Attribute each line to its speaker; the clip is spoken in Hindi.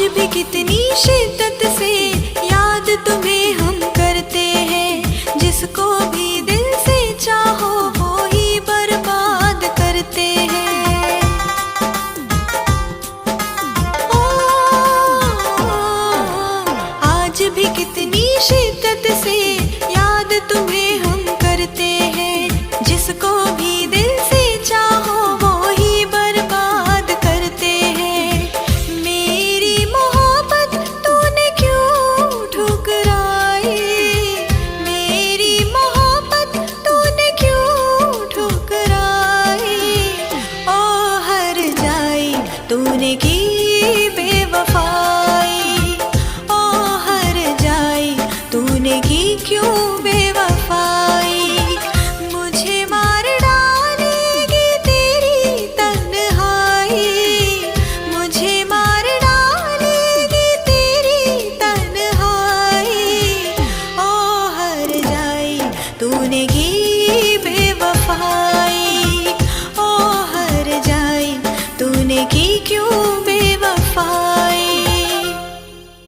Speaker 1: भी कितनी शिद्दत से याद तुम्हें हम करते हैं। जिसको भी दिल से चाहो वो ही बर्बाद करते हैं। ओ, आज भी कितनी शिद्दत से याद तुम्हें हम करते हैं। जिसको भी दिल से चाहो वो ही बर्बाद करते हैं। मेरी मोहब्बत तूने क्यों ठुकराई? मेरी मोहब्बत तूने क्यों ठुकराई? ओ हर जाई तूने की बेवफाई। ओ हर जाई तूने की क्यों बेवफाई? मुझे मार डालेगी तेरी तन्हाई। मुझे मार डालेगी तेरी तन्हाई। ओ हर जाई तूने की बेवफाई। ओ हर जाई तूने की क्यों